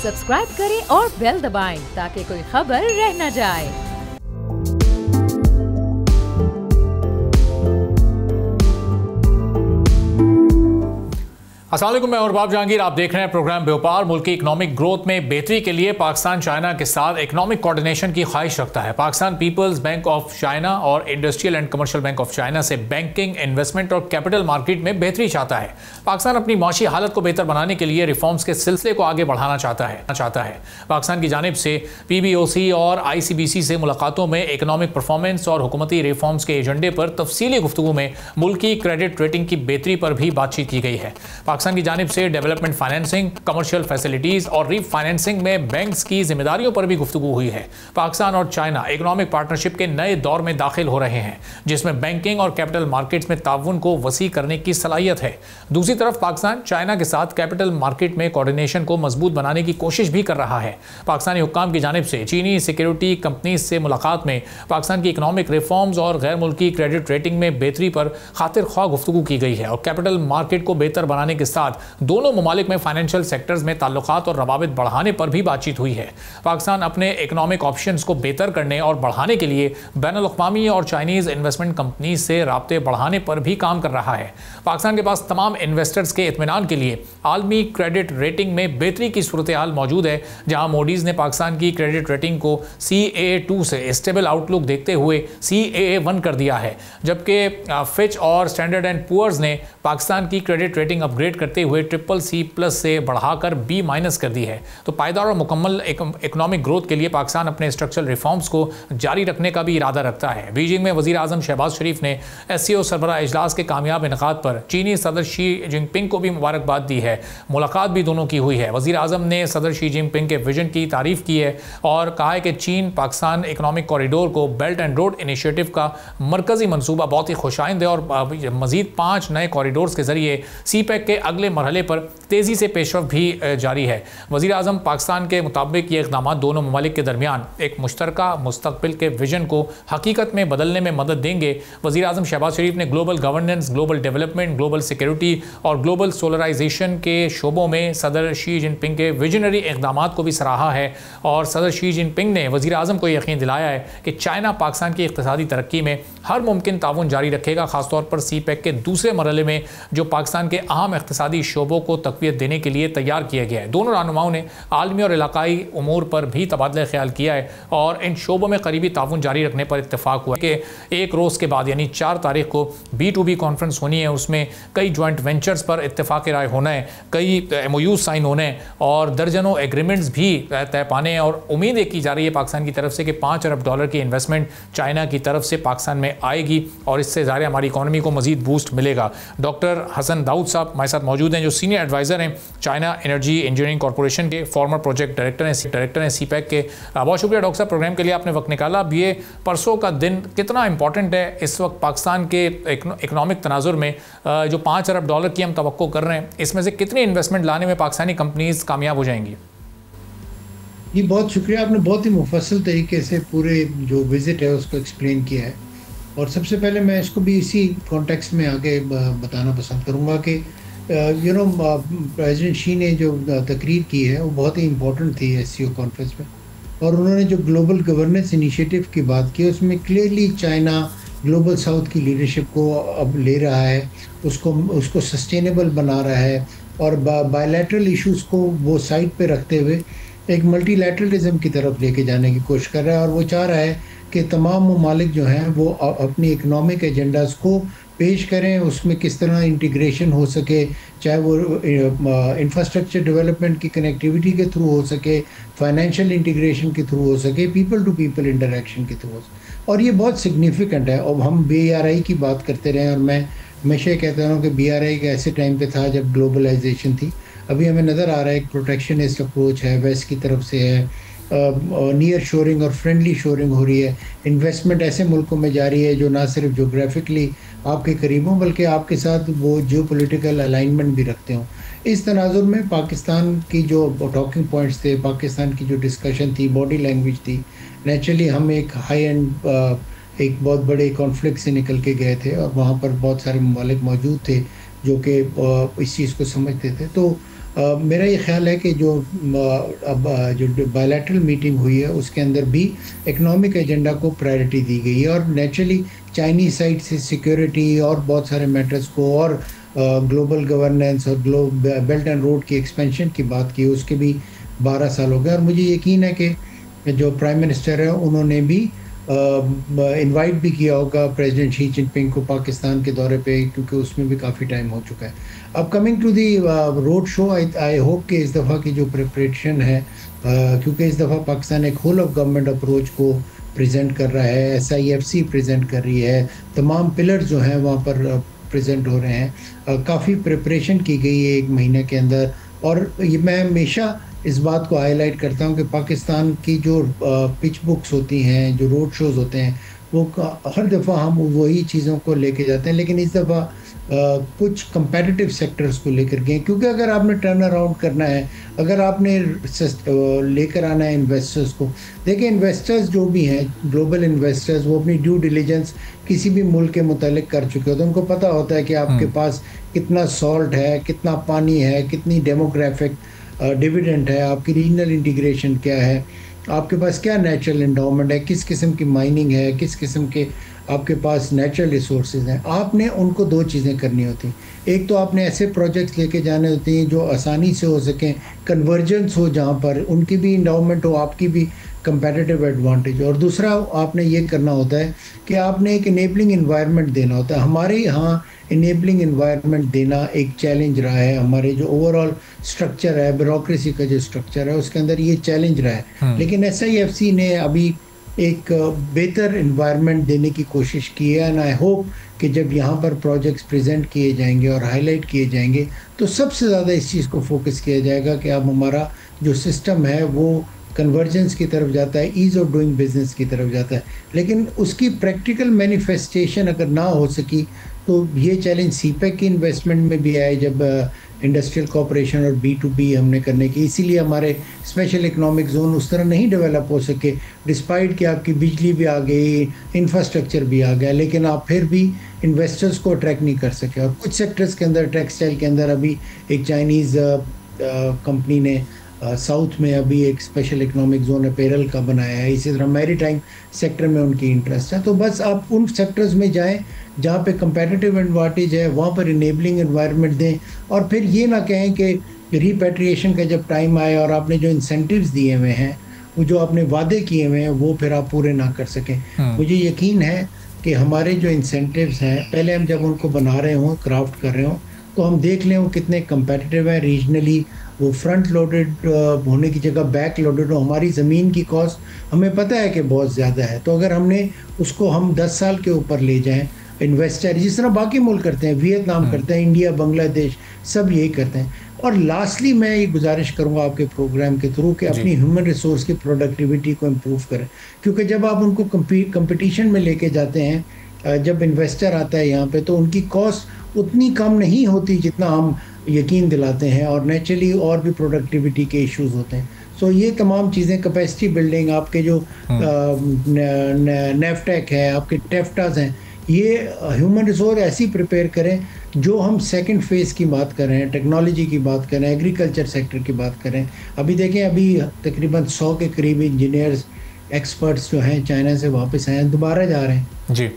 Subscribe करें और bell दबाएं ताकि कोई खबर रह न जाए। अस्सलाम वालेकुम, मैं बाब जहांगीर। आप देख रहे हैं प्रोग्राम व्यापार। मुल्क की इकोनॉमिक ग्रोथ में बेहतरी के लिए पाकिस्तान चाइना के साथ इकोनॉमिक कोऑर्डिनेशन की ख्वाहिश रखता है। Pakistan people's bank of China और industrial and commercial bank of China से बैंकिंग, इन्वेस्टमेंट और कैपिटल मार्केट में बेहतरी चाहता है। पाकिस्तान अपनी माशी हालत को बेहतर बनाने के लिए रिफॉर्म्स के सिलसिले को आगे बढ़ाना चाहता है। पाकिस्तान की जानिब से PBOC और ICBC से मुलाकातों में इकोनॉमिक परफॉर्मेंस और हुकूमती रिफॉर्म्स के एजेंडे पर तफसीली गुफ्तगू में मुल्क की क्रेडिट रेटिंग की बेहतरी पर भी बातचीत की गई है। पाकिस्तान की जानिब से डेवलपमेंट फाइनेंसिंग, कमर्शियल फैसिलिटीज और रीफाइनेंसिंग में बैंक्स की जिम्मेदारियों पर भी गुफ्तगू हुई है। पाकिस्तान और चाइना इकोनॉमिक पार्टनरशिप के नए दौर में दाखिल हो रहे हैं, जिसमें बैंकिंग और कैपिटल मार्केट्स में ताउन को वसी करने की सलाहियत है। दूसरी तरफ पाकिस्तान चाइना के साथ कैपिटल मार्केट में कोऑर्डिनेशन को मजबूत बनाने की कोशिश भी कर रहा है। पाकिस्तानी हुक्काम की जानिब से चीनी सिक्योरिटी कंपनीज से मुलाकात में पाकिस्तान की इकोनॉमिक रिफॉर्म्स और गैर मुल्की क्रेडिट रेटिंग में बेहतरी पर खातिर ख्वाह गुफ्तगू की गई है और कैपिटल मार्केट को बेहतर बनाने के साथ दोनों ममालिक में फाइनेंशियल सेक्टर्स में ताल्लुकात और रवाबित बढ़ाने पर भी बातचीत हुई है। पाकिस्तान अपने इकोनॉमिक ऑप्शंस को बेहतर करने और बढ़ाने के लिए बैनुल-अक़वामी और चाइनीज़ इन्वेस्टमेंट कंपनीज से राब्ते बढ़ाने पर भी काम कर रहा है। पाकिस्तान के पास तमाम इन्वेस्टर्स के इत्मीनान के लिए आलमी क्रेडिट रेटिंग में बेहतरी की सूरत हाल मौजूद है, जहाँ मोडीज़ ने पाकिस्तान की क्रेडिट रेटिंग को CAA2 से स्टेबल आउटलुक देखते हुए CAA1 कर दिया है, जबकि फिच और स्टैंडर्ड एंड पुअर्स ने पाकिस्तान की क्रेडिट रेटिंग अपग्रेड करते हुए CCC+ से बढ़ाकर B- कर दी है। तो पायदार और मुकम्मल इकोनॉमिक ग्रोथ के लिए पाकिस्तान अपने स्ट्रक्चरल रिफॉर्म्स को जारी रखने का भी इरादा रखता है। बीजिंग में वज़ीर आज़म शहबाज शरीफ ने SCO सरबराह इजलास के कामयाब इनेकाद पर चीनी सदर शी जिनपिंग को भी मुबारकबाद दी है। मुलाकात भी दोनों की हुई है। वज़ीर आज़म ने सदर शी जिनपिंग के विजन की तारीफ़ की है और कहा है कि चीन पाकिस्तान इकोनॉमिक कॉरिडोर को बेल्ट एंड रोड इनिशिएटिव का मरकज़ी मनसूबा बहुत ही खुशाइंद है और मज़ीद 5 नए कॉरिडोर्स के ज़रिए CPEC के अगले मरहले पर तेज़ी से पेशरफ भी जारी है। वज़ीर आज़म पाकिस्तान के मुताबिक ये इक़दाम दोनों ममालिक के दरमियान एक मुश्तरका मुस्तक़बिल के विजन को हकीकत में बदलने में मदद देंगे। वज़ीर आज़म शहबाज शरीफ ने global governance, global development, global security और ग्लोबल सोलराइजेशन के शोबों में सदर शी जिनपिंग के विजनरी इक़दाम को भी सराहा है और सदर शी जिनपिंग ने वज़ीर आज़म को यकीन दिलाया है कि चाइना पाकिस्तान की इक़्तिसादी तरक्की में हर मुमकिन ताउन जारी रखेगा, ख़ासतौर पर CPEC के दूसरे मरहले में जो पाकिस्तान के अहम इक़्तिसादी शोबों को तक़वियत देने के लिए तैयार किया गया है। दोनों रहनुमाओं ने आलमी और इलाकाई उमूर पर भी तबादला ख्याल किया है और इन शोबों में करीबी ताउन जारी रखने पर इत्तेफाक हुआ कि एक रोज़ के बाद यानी 4 तारीख को B2B कॉन्फ्रेंस होनी है। उसमें कई जॉइंट वेंचर्स पर इत्तेफाक राय होना है, कई MOU साइन होने हैं और दर्जनों एग्रीमेंट्स भी तय पाने हैं और उम्मीद की जा रही है पाकिस्तान की तरफ से कि $5 अरब की इन्वेस्टमेंट चाइना की तरफ से पाकिस्तान में आएगी और इससे ज़ाहिर हमारी इकॉनमी को मज़ीद बूस्ट मिलेगा। डॉक्टर हसन दाऊद साहब हमारे साथ मौजूद हैं जो सीनियर एडवाइज़र हैं चाइना एनर्जी इंजीनियरिंग कॉर्पोरेशन के, फॉर्मर प्रोजेक्ट डायरेक्टर हैं CPEC के। बहुत शुक्रिया डॉक्टर साहब, प्रोग्राम के लिए आपने वक्त निकाला। अब ये परसों का दिन कितना इंपॉर्टेंट है इस वक्त पाकिस्तान के इकनॉमिक तनाजुर में, जो $5 अरब की हम तवक्को कर रहे हैं, इसमें से कितनी इन्वेस्टमेंट लाने में पाकिस्तानी कंपनीज कामयाब हो जाएंगी? जी बहुत शुक्रिया, आपने बहुत ही मुफस्सल तरीके से पूरे जो विज़िट है उसको एक्सप्लेन किया है और सबसे पहले मैं इसको भी इसी कॉन्टेक्स्ट में आगे बताना पसंद करूँगा कि प्रेसिडेंट शी ने जो तकरीर की है वो बहुत ही इम्पोर्टेंट थी SCO कॉन्फ्रेंस में और उन्होंने जो ग्लोबल गवर्नेंस इनिशिएटिव की बात की उसमें क्लियरली चाइना ग्लोबल साउथ की लीडरशिप को अब ले रहा है, उसको सस्टेनेबल बना रहा है और बायलैटरल इश्यूज़ को वो साइड पे रखते हुए एक मल्टीलैटरलिज्म की तरफ लेके जाने की कोशिश कर रहा है और वो चाह रहा है कि तमाम ममालिक जो हैं वो अपनी इकनॉमिक एजेंडाज़ को पेश करें, उसमें किस तरह इंटीग्रेशन हो सके, चाहे वो इंफ्रास्ट्रक्चर डेवलपमेंट की कनेक्टिविटी के थ्रू हो सके, फाइनेंशियल इंटीग्रेशन के थ्रू हो सके, पीपल टू पीपल इंटरेक्शन के थ्रू हो सके। और ये बहुत सिग्निफिकेंट है। अब हम BRI की बात करते रहे और मैं हमेशा कहता हूँ कि BRI के ऐसे टाइम पे था जब ग्लोबलाइजेशन थी। अभी हमें नज़र आ रहा है एक प्रोटेक्शनिस्ट अप्रोच है, वेस्ट की तरफ से है, नियर शोरिंग और फ्रेंडली शोरिंग हो रही है, इन्वेस्टमेंट ऐसे मुल्कों में जारी है जो ना सिर्फ जोग्राफिकली आपके करीब हों बल्कि आपके साथ वो जियोपॉलिटिकल अलाइनमेंट भी रखते हों। इस तनाजुर में पाकिस्तान की जो टॉकिंग पॉइंट्स थे, पाकिस्तान की जो डिस्कशन थी, बॉडी लैंग्वेज थी, नेचुरली हम एक हाई एंड एक बहुत बड़े कॉन्फ्लिक्ट से निकल के गए थे और वहाँ पर बहुत सारे ममालिक मौजूद थे जो कि इस चीज़ को समझते थे। तो मेरा ये ख्याल है कि जो अब जो बायलैटरल मीटिंग हुई है उसके अंदर भी इकोनॉमिक एजेंडा को प्रायोरिटी दी गई है, और नेचुरली चाइनीज साइड से सिक्योरिटी और बहुत सारे मैटर्स को और ग्लोबल गवर्नेंस और बेल्ट एंड रोड की एक्सपेंशन की बात की, उसके भी 12 साल हो गए। और मुझे यकीन है कि जो प्राइम मिनिस्टर है उन्होंने भी इनवाइट भी किया होगा प्रेसिडेंट शी जिनपिंग को पाकिस्तान के दौरे पे, क्योंकि उसमें भी काफ़ी टाइम हो चुका है। अब coming to the road show, I hope कि इस दफ़ा की जो प्रिपरेशन है, क्योंकि इस दफ़ा पाकिस्तान एक होल ऑफ गवर्नमेंट अप्रोच को प्रेजेंट कर रहा है, SIFC प्रेजेंट कर रही है, तमाम पिलर्स जो हैं वहाँ पर प्रेजेंट हो रहे हैं, काफ़ी प्रिपरेशन की गई है 1 महीने के अंदर। और ये मैं हमेशा इस बात को हाईलाइट करता हूँ कि पाकिस्तान की जो पिच बुक्स होती हैं, जो रोड शोज़ होते हैं, वो हर दफ़ा हम वही चीज़ों को लेके जाते हैं, लेकिन इस दफ़ा कुछ कंपेटिटिव सेक्टर्स को लेकर गए, क्योंकि अगर आपने टर्न अराउंड करना है, अगर आपने लेकर आना है इन्वेस्टर्स को, देखिए इन्वेस्टर्स जो भी हैं, ग्लोबल इन्वेस्टर्स, वो अपनी ड्यू डिलीजेंस किसी भी मुल्क के मुतालिक कर चुके होते हैं। उनको पता होता है कि आपके पास कितना सॉल्ट है, कितना पानी है, कितनी डेमोग्राफिक डिविडेंड है, आपकी रीजनल इंटीग्रेशन क्या है, आपके पास क्या नेचुरल एंडाउमेंट है, किस किस्म की माइनिंग है, किस किस्म के आपके पास नेचुरल रिसोर्सेज हैं। आपने उनको 2 चीज़ें करनी होती हैं, एक तो आपने ऐसे प्रोजेक्ट्स लेके जाने होते हैं जो आसानी से हो सकें, कन्वर्जेंस हो, जहाँ पर उनकी भी इंडाउमेंट हो, आपकी भी कंपेटिटिव एडवांटेज, और दूसरा आपने ये करना होता है कि आपने एक इनेबलिंग इन्वायरमेंट देना होता है। हमारे यहाँ इनेबलिंग इन्वायरमेंट देना एक चैलेंज रहा है, हमारे जो ओवरऑल स्ट्रक्चर है, ब्यूरोक्रेसी का जो स्ट्रक्चर है, उसके अंदर ये चैलेंज रहा है। लेकिन SIFC ने अभी एक बेहतर इन्वायरमेंट देने की कोशिश की है, एंड आई होप कि जब यहाँ पर प्रोजेक्ट्स प्रेजेंट किए जाएंगे और हाईलाइट किए जाएंगे तो सबसे ज़्यादा इस चीज़ को फोकस किया जाएगा कि अब हमारा जो सिस्टम है वो कन्वर्जेंस की तरफ जाता है, ईज़ ऑफ डूइंग बिजनेस की तरफ जाता है। लेकिन उसकी प्रैक्टिकल मैनिफेस्टेशन अगर ना हो सकी तो ये चैलेंज CPEC की इन्वेस्टमेंट में भी आए, जब इंडस्ट्रियल कॉपरेशन और B2B हमने करने की, इसीलिए हमारे स्पेशल इकोनॉमिक जोन उस तरह नहीं डेवलप हो सके, डिस्पाइट कि आपकी बिजली भी आ गई, इंफ्रास्ट्रक्चर भी आ गया, लेकिन आप फिर भी इन्वेस्टर्स को अट्रैक्ट नहीं कर सके। और कुछ सेक्टर्स के अंदर, टेक्सटाइल के अंदर, अभी एक चाइनीज़ कंपनी ने साउथ में अभी एक स्पेशल इकोनॉमिक जोन अपैरल का बनाया है, इसी तरह मैरीटाइम सेक्टर में उनकी इंटरेस्ट है। तो बस आप उन सेक्टर्स में जाएं जहाँ पे कंपेटिटिव एडवांटेज है, वहाँ पर इनेबलिंग एनवायरनमेंट दें, और फिर ये ना कहें कि रिपैट्रिएशन का जब टाइम आए और आपने जो इंसेंटिव्स दिए हुए हैं, वो जो आपने वादे किए हुए हैं, वो फिर आप पूरे ना कर सकें। मुझे यकीन है कि हमारे जो इंसेंटिव्स हैं, पहले हम जब उनको बना रहे हों, क्राफ्ट कर रहे हों, तो हम देख लें वो कितने कंपेटिटिव हैं रीजनली, वो फ्रंट लोडेड होने की जगह बैक लोडेड हो। हमारी ज़मीन की कॉस्ट हमें पता है कि बहुत ज़्यादा है, तो अगर हमने उसको हम 10 साल के ऊपर ले जाएं, इन्वेस्टर जिस तरह बाकी मुल्क करते हैं, वियतनाम करते हैं, इंडिया, बांग्लादेश, सब यही करते हैं। और लास्टली मैं ये गुजारिश करूँगा आपके प्रोग्राम के थ्रू कि अपनी ह्यूमन रिसोर्स की प्रोडक्टिविटी को इम्प्रूव करें, क्योंकि जब आप उनको कंपटीशन में लेके जाते हैं, जब इन्वेस्टर आता है यहाँ पे, तो उनकी कॉस्ट उतनी कम नहीं होती जितना हम यकीन दिलाते हैं, और नेचुरली और भी प्रोडक्टिविटी के इश्यूज होते हैं। सो ये तमाम चीज़ें, कैपेसिटी बिल्डिंग, आपके जो नेफ्टेक है, आपके टेफ्टाज हैं, ये ह्यूमन रिसोर्स ऐसी प्रिपेयर करें जो हम सेकंड फेज़ की बात कर रहे हैं, टेक्नोलॉजी की बात करें, एग्रीकल्चर सेक्टर की बात करें। अभी देखें, अभी तकरीबन 100 के करीब इंजीनियर्स, एक्सपर्ट्स जो हैं चाइना से वापस आए हैं, दोबारा जा रहे हैं जी।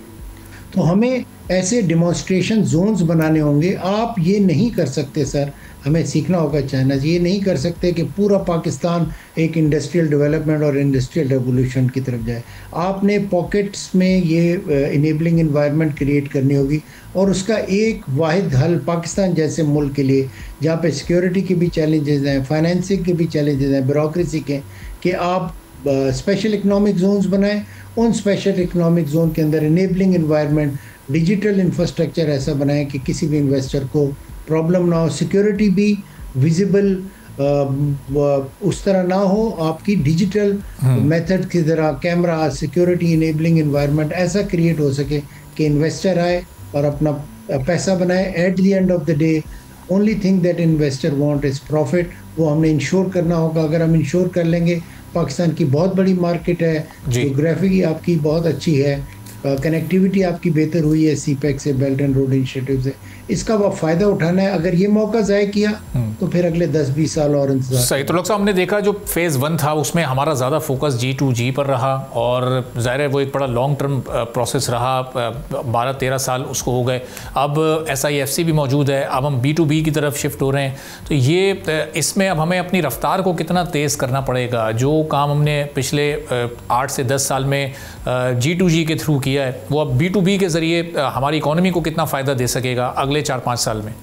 तो हमें ऐसे डिमॉन्स्ट्रेशन जोन्स बनाने होंगे। आप ये नहीं कर सकते सर, हमें सीखना होगा चाइना से, ये नहीं कर सकते कि पूरा पाकिस्तान एक इंडस्ट्रियल डेवलपमेंट और इंडस्ट्रियल रेवोल्यूशन की तरफ जाए। आपने पॉकेट्स में ये इनेबलिंग एनवायरनमेंट क्रिएट करनी होगी, और उसका एक वाहिद हल पाकिस्तान जैसे मुल्क के लिए, जहाँ पे सिक्योरिटी के भी चैलेंजेस हैं, फाइनेंसिंग के भी चैलेंजेस हैं, ब्यूरोक्रेसी के, कि आप स्पेशल इकनॉमिक जोन्स बनाएं। उन स्पेशल इकनॉमिक जोन के अंदर इनेबलिंग एनवायरनमेंट, डिजिटल इंफ्रास्ट्रक्चर ऐसा बनाएं कि किसी भी इन्वेस्टर को प्रॉब्लम ना हो, सिक्योरिटी भी विजिबल उस तरह ना हो, आपकी डिजिटल मेथड की तरह कैमरा, सिक्योरिटी इनेबलिंग एनवायरनमेंट ऐसा क्रिएट हो सके कि इन्वेस्टर आए और अपना पैसा बनाए। At the end of the day only thing that investor want is profit. वो हमने इंश्योर करना होगा। अगर हम इंश्योर कर लेंगे, पाकिस्तान की बहुत बड़ी मार्केट है, जियोग्राफी आपकी बहुत अच्छी है, कनेक्टिविटी आपकी बेहतर हुई है सीपेक से, बेल्ट एंड रोड इनिशिएटिव से, इसका वो फ़ायदा उठाना है। अगर ये मौका ज़ाय किया तो फिर अगले 10-20 साल और इंतजार। सही। तो डॉक्टर साहब, हमने देखा जो फेज़ 1 था उसमें हमारा ज़्यादा फोकस G2G पर रहा, और ज़ाहिर है वो एक बड़ा लॉन्ग टर्म प्रोसेस रहा, 12-13 साल उसको हो गए। अब SIFC भी मौजूद है, अब हम B2B की तरफ शिफ्ट हो रहे हैं। तो ये इसमें अब हमें अपनी रफ्तार को कितना तेज़ करना पड़ेगा? जो काम हमने पिछले 8 से 10 साल में G2G के थ्रू किया है, वो अब B2B के ज़रिए हमारी इकोनॉमी को कितना फ़ायदा दे सकेगा अगले 4-5 साल में?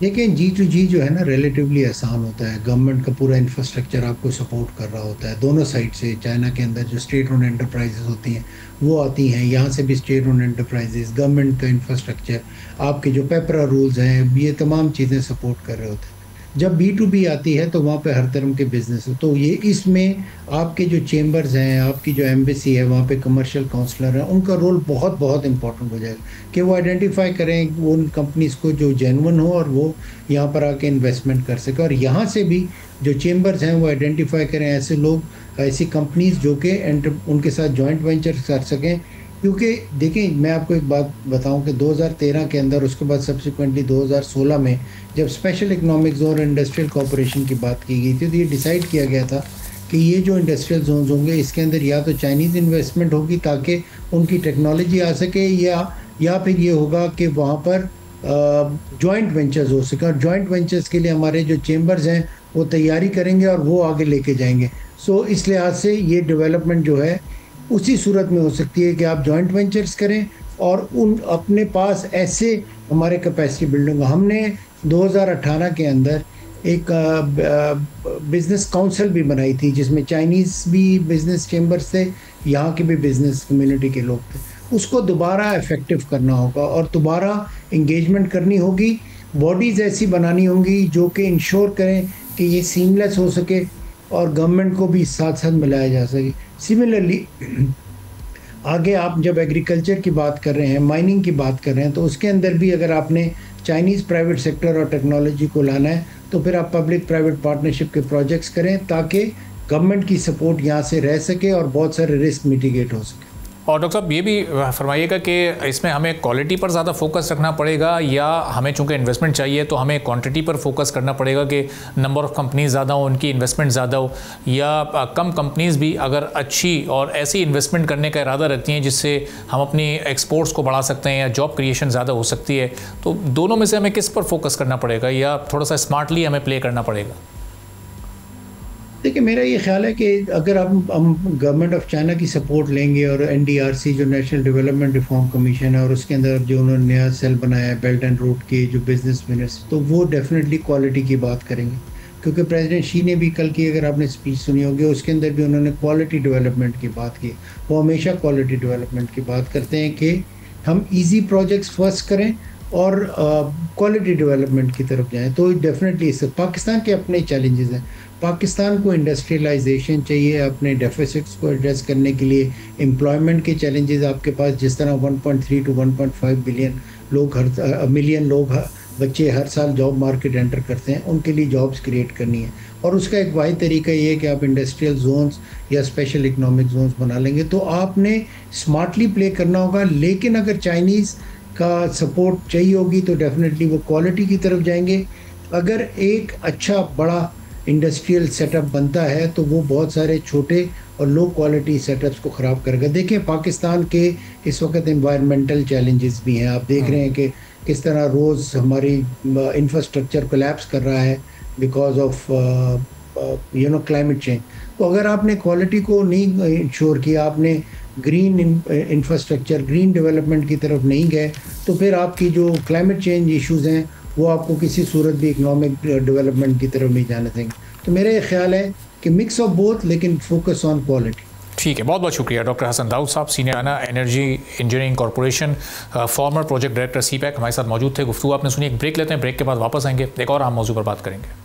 देखिए, G2G जो है ना रिलेटिवली आसान होता है। गवर्नमेंट का पूरा इंफ्रास्ट्रक्चर आपको सपोर्ट कर रहा होता है दोनों साइड से। चाइना के अंदर जो स्टेट ओन एंटरप्राइजेस होती हैं वो आती हैं, यहाँ से भी स्टेट ओन एंटरप्राइजेस, गवर्नमेंट का इंफ्रास्ट्रक्चर, आपके जो पेपरा रूल्स हैं, ये तमाम चीज़ें सपोर्ट कर रहे होते हैं। जब B2B आती है तो वहाँ पे हर तरह के बिजनेस हो, तो ये इसमें आपके जो चेंबर्स हैं, आपकी जो एम्बेसी है, वहाँ पे कमर्शियल काउंसलर हैं, उनका रोल बहुत बहुत इंपॉर्टेंट हो जाएगा कि वो आइडेंटिफाई करें उन कंपनीज़ को जो जेन्युइन हो और वो यहाँ पर आके इन्वेस्टमेंट कर सके। और यहाँ से भी जो चेंबर्स हैं वो आइडेंटिफाई करें ऐसे लोग, ऐसी कंपनीज़ जो कि उनके साथ जॉइंट वेंचर कर सकें। क्योंकि देखिए, मैं आपको एक बात बताऊं कि 2013 के अंदर, उसके बाद सब्सिक्वेंटली 2016 में जब स्पेशल इकोनॉमिक जोन और इंडस्ट्रियल कॉरपोरेशन की बात की गई थी, तो ये डिसाइड किया गया था कि ये जो इंडस्ट्रियल जोन्स होंगे इसके अंदर या तो चाइनीज़ इन्वेस्टमेंट होगी ताकि उनकी टेक्नोलॉजी आ सके, या फिर ये होगा कि वहाँ पर जॉइंट वेंचर्स हो सके। और जॉइंट वेंचर्स के लिए हमारे जो चेंबर्स हैं वो तैयारी करेंगे और वो आगे लेके जाएंगे। सो इस लिहाज से ये डेवलपमेंट जो है उसी सूरत में हो सकती है कि आप जॉइंट वेंचर्स करें और उन अपने पास ऐसे हमारे कैपेसिटी बिल्डिंग। हमने 2018 के अंदर एक बिज़नेस काउंसिल भी बनाई थी जिसमें चाइनीज़ भी बिज़नेस चेंबर्स थे, यहाँ के भी बिज़नेस कम्युनिटी के लोग थे। उसको दोबारा इफ़ेक्टिव करना होगा और दोबारा इंगेजमेंट करनी होगी। बॉडीज़ ऐसी बनानी होंगी जो कि इंश्योर करें कि ये सीमलेस हो सके और गवर्नमेंट को भी साथ साथ मिलाया जा सके। सिमिलरली आगे आप जब एग्रीकल्चर की बात कर रहे हैं, माइनिंग की बात कर रहे हैं, तो उसके अंदर भी अगर आपने चाइनीज़ प्राइवेट सेक्टर और टेक्नोलॉजी को लाना है तो फिर आप पब्लिक प्राइवेट पार्टनरशिप के प्रोजेक्ट्स करें ताकि गवर्नमेंट की सपोर्ट यहाँ से रह सके और बहुत सारे रिस्क मिटिगेट हो सके। और डॉक्टर साहब, ये भी फरमाइएगा कि इसमें हमें क्वालिटी पर ज़्यादा फोकस रखना पड़ेगा, या हमें चूंकि इन्वेस्टमेंट चाहिए तो हमें क्वांटिटी पर फोकस करना पड़ेगा कि नंबर ऑफ़ कंपनीज ज़्यादा हो, उनकी इन्वेस्टमेंट ज़्यादा हो, या कम कंपनीज भी अगर अच्छी और ऐसी इन्वेस्टमेंट करने का इरादा रखती हैं जिससे हम अपनी एक्सपोर्ट्स को बढ़ा सकते हैं या जॉब क्रिएशन ज़्यादा हो सकती है, तो दोनों में से हमें किस पर फोकस करना पड़ेगा या थोड़ा सा स्मार्टली हमें प्ले करना पड़ेगा? देखिए, मेरा ये ख्याल है कि अगर हम गवर्नमेंट ऑफ चाइना की सपोर्ट लेंगे और NDRC जो नेशनल डेवलपमेंट रिफॉर्म कमीशन है और उसके अंदर जो उन्होंने नया सेल बनाया है बेल्ट एंड रोड के जो बिजनेस मिनर्स, तो वो डेफिनेटली क्वालिटी की बात करेंगे। क्योंकि प्रेसिडेंट शी ने भी कल की, अगर आपने स्पीच सुनी होगी, उसके अंदर भी उन्होंने क्वालिटी डेवलपमेंट की बात की। वो हमेशा क्वालिटी डेवलपमेंट की बात करते हैं कि हम ईजी प्रोजेक्ट्स फर्स्ट करें और क्वालिटी डेवलपमेंट की तरफ जाएं। तो डेफिनेटली इससे पाकिस्तान के अपने चैलेंजेस हैं। पाकिस्तान को इंडस्ट्रियलाइजेशन चाहिए, अपने डेफिसिट्स को एड्रेस करने के लिए एम्प्लॉयमेंट के चैलेंजेस आपके पास, जिस तरह 1.3 to 1.5 बिलियन लोग मिलियन लोग बच्चे हर साल जॉब मार्केट एंटर करते हैं, उनके लिए जॉब्स क्रिएट करनी है। और उसका एक वाहिद तरीका ये है कि आप इंडस्ट्रियल जोन्स या स्पेशल इकोनॉमिक जोन्स बना लेंगे। तो आपने स्मार्टली प्ले करना होगा। लेकिन अगर चाइनीज़ का सपोर्ट चाहिए होगी तो डेफिनेटली वो क्वालिटी की तरफ जाएंगे। अगर एक अच्छा बड़ा इंडस्ट्रियल सेटअप बनता है तो वो बहुत सारे छोटे और लो क्वालिटी सेटअप्स को ख़राब करेगा। देखिए, पाकिस्तान के इस वक्त एनवायरमेंटल चैलेंजेस भी हैं। आप देख रहे हैं कि किस तरह रोज़ हमारी इंफ्रास्ट्रक्चर कोलैप्स कर रहा है बिकॉज ऑफ क्लाइमेट चेंज। तो अगर आपने क्वालिटी को नहीं इंश्योर किया, आपने ग्रीन इंफ्रास्ट्रक्चर, ग्रीन डेवलपमेंट की तरफ नहीं गए, तो फिर आपकी जो क्लाइमेट चेंज इश्यूज़ हैं वो आपको किसी सूरत भी इकोनॉमिक डेवलपमेंट की तरफ नहीं जाने देंगे। तो मेरा ये ख्याल है कि मिक्स ऑफ बोथ, लेकिन फोकस ऑन क्वालिटी। ठीक है, बहुत बहुत शुक्रिया डॉक्टर हसन दाऊद साहब, senior China energy engineering corporation, farmer project director CPEC, हमारे साथ मौजूद थे। गुफ्तगू आपने सुनी। एक ब्रेक लेते हैं, ब्रेक के बाद वापस आएंगे, एक और अहम मौजू पर बात करेंगे।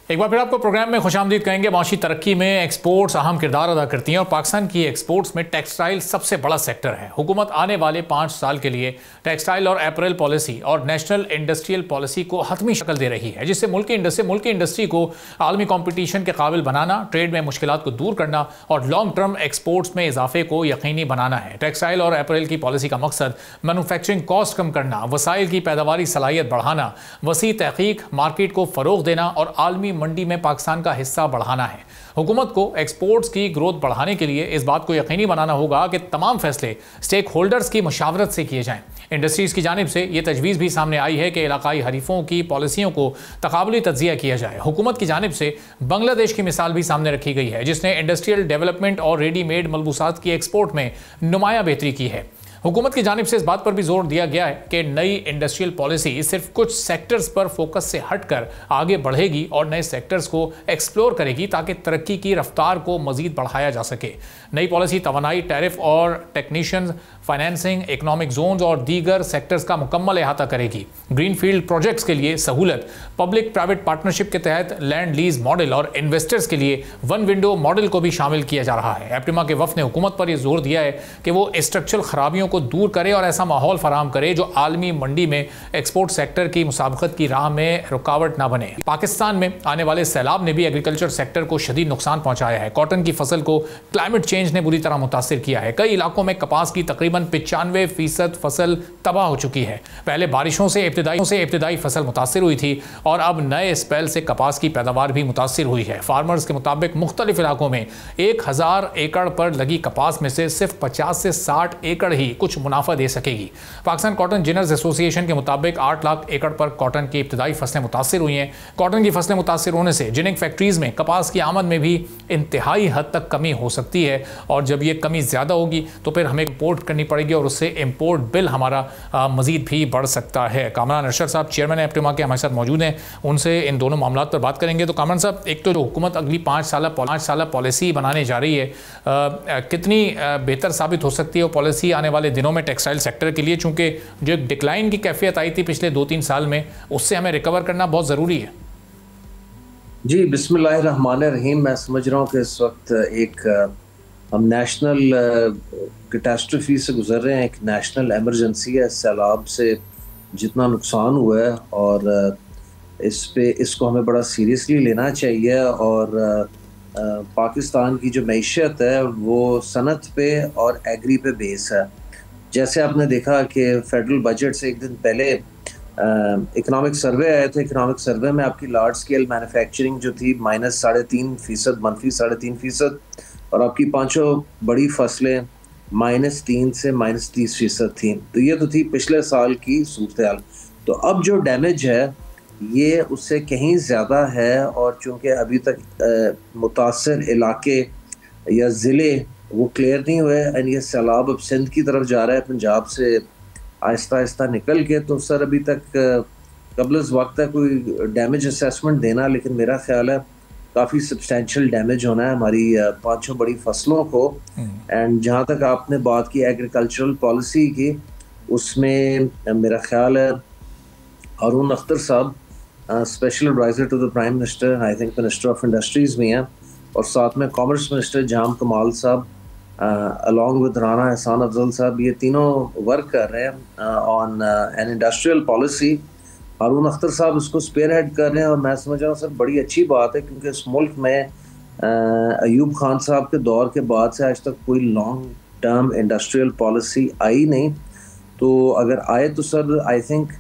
एक बार फिर आपको प्रोग्राम में खुशामदीद कहेंगे। माशी तरक्की में एक्सपोर्ट्स अहम किरदार अदा करती हैं और पाकिस्तान की एक्सपोर्ट्स में टेक्सटाइल सबसे बड़ा सेक्टर है। हुकूमत आने वाले 5 साल के लिए टेक्सटाइल और अपैरल पॉलिसी और नेशनल इंडस्ट्रियल पॉलिसी को हतमी शक्ल दे रही है, जिससे मुल्क की इंडस्ट्री को आलमी कॉम्पिटिशन के काबिल बनाना, ट्रेड में मुश्किलात को दूर करना और लॉन्ग टर्म एक्सपोर्ट्स में इजाफे को यकीनी बनाना है। टेक्सटाइल और अपैरल की पॉलिसी का मकसद मैन्युफैक्चरिंग कॉस्ट कम करना, वसाइल की पैदावारी सलाहियत बढ़ाना, वसी तहकीक, मार्केट को फरोग देना और आलमी मंडी में पाकिस्तान का हिस्सा बढ़ाना है। हुकूमत को एक्सपोर्ट्स की ग्रोथ बढ़ाने के लिए इस बात को यकीनी बनाना होगा कि तमाम फैसले स्टेक होल्डर्स की मशावरत से किए जाएं। इंडस्ट्रीज की जानिब से यह तजवीज़ भी सामने आई है कि इलाकाई हरीफों की पॉलिसियों को तकाबुली तज्जिया किया जाए। हुकूमत की जानिब से बांग्लादेश की मिसाल भी सामने रखी गई है, जिसने इंडस्ट्रियल डेवलपमेंट और रेडीमेड मलबूसात की एक्सपोर्ट में नुमाया बेहतरी की है। हुकूमत की जानिब से इस बात पर भी जोर दिया गया है कि नई इंडस्ट्रियल पॉलिसी सिर्फ कुछ सेक्टर्स पर फोकस से हटकर आगे बढ़ेगी और नए सेक्टर्स को एक्सप्लोर करेगी ताकि तरक्की की रफ्तार को मजीद बढ़ाया जा सके। नई पॉलिसी तवानाई, टैरिफ और टेक्नीशियन, फाइनेंसिंग, इकनॉमिक जोन्स और दीगर सेक्टर्स का मुकम्मल अहाता करेगी। ग्रीनफील्ड प्रोजेक्ट्स के लिए सहूलत, पब्लिक प्राइवेट पार्टनरशिप के तहत लैंड लीज मॉडल और इन्वेस्टर्स के लिए वन विंडो मॉडल को भी शामिल किया जा रहा है। एप्टिमा के वफ़द ने हुकूमत पर यह जोर दिया है कि वो स्ट्रक्चरल खराबियों को दूर करे और ऐसा माहौल फराहम करे जो आलमी मंडी में एक्सपोर्ट सेक्टर की मुसाबकत की राह में रुकावट ना बने। पाकिस्तान में आने वाले सैलाब ने भी एग्रीकल्चर सेक्टर को शदीद नुकसान पहुंचाया है। कॉटन की फसल को क्लाइमेट चेंज ने बुरी तरह मुतासिर किया है। कई इलाकों में कपास की तकरीबन 95% फसल तबाह हो चुकी है। पहले बारिशों से इब्तिदाई फसल मुतासिर हुई थी और अब नए स्पेल से कपास की पैदावार भी मुतासिर हुई है। फार्मर्स के मुताबिक मुख्तलिफ इलाकों में 1000 एकड़ पर लगी कपास में से सिर्फ 50 से 60 एकड़ ही कुछ मुनाफा दे सकेगी। पाकिस्तान कॉटन जिनर्स एसोसिएशन के मुताबिक 8 लाख एकड़ पर कॉटन की इब्तिदाई फसलें मुतासिर हुई हैं। कॉटन की फसलें मुतासिर होने से जिनिंग फैक्ट्रीज में कपास की आमद में भी इंतहाई हद तक कमी हो सकती है और जब ये कमी ज़्यादा होगी तो फिर हमें इंपोर्ट करनी पड़ेगी और उससे इंपोर्ट बिल हमारा मज़ीद भी बढ़ सकता है। कामरान अरशद साहब चेयरमैन एप्टिमा के हमारे साथ मौजूद हैं, उनसे इन दोनों मामलों पर बात करेंगे। तो कामरान साहब, एक तो जो हुकूमत अगली 5 साल पॉलिसी बनाने जा रही है, कितनी बेहतर साबित हो सकती है वो पॉलिसी आने वाले दिनों में टेक्सटाइल सेक्टर के लिए, चूँकि जो एक डिक्लाइन की कैफियत आई थी पिछले 2-3 साल में, उससे हमें रिकवर करना बहुत ज़रूरी है। जी, बिस्मिल्लाहिर्रहमानिर्रहीम। मैं समझ रहा हूँ कि इस वक्त हम नेशनल कैटास्ट्रोफी से गुजर रहे हैं, एक नेशनल एमरजेंसी है। सैलाब से जितना नुकसान हुआ है और इसको हमें बड़ा सीरियसली लेना चाहिए और पाकिस्तान की जो मईशत है वो सनत पे और एग्री पे बेस है। जैसे आपने देखा कि फेडरल बजट से एक दिन पहले इकोनॉमिक सर्वे आए थे। इकोनॉमिक सर्वे में आपकी लार्ज स्केल मैन्युफैक्चरिंग जो थी -3.5%, मनफी 3.5%, और आपकी पांचों बड़ी फसलें -3 से -30% थी। तो ये तो थी पिछले साल की सूरत हाल। तो अब जो डैमेज है ये उससे कहीं ज़्यादा है और चूँकि अभी तक मुतासर इलाके या ज़िले वो क्लियर नहीं हुए एंड ये सैलाब अब सिंध की तरफ जा रहा है, पंजाब से आहिस्ता आहिस्ता निकल के, तो सर अभी तक कबल वक्त है कोई डैमेज असेसमेंट देना, लेकिन मेरा ख्याल है काफ़ी सब्सटेंशियल डैमेज होना है हमारी 5 बड़ी फसलों को। एंड जहाँ तक आपने बात की एग्रीकल्चरल पॉलिसी की, उसमें मेरा ख्याल है Haroon Akhtar sahab special adviser to the prime minister, I think minister of industries में हैं, और साथ में कॉमर्स मिनिस्टर जाम कमाल साहब अलॉन्ग विद राना एहसान अफजल साहब, ये तीनों वर्क कर रहे हैं ऑन एन इंडस्ट्रियल पॉलिसी। हारून अख्तर साहब इसको स्पेयर हेड कर रहे हैं और मैं समझ रहा हूँ सर बड़ी अच्छी बात है, क्योंकि इस मुल्क में अयूब खान साहब के दौर के बाद से आज तक कोई लॉन्ग टर्म इंडस्ट्रियल पॉलिसी आई नहीं। तो अगर आए तो सर आई थिंक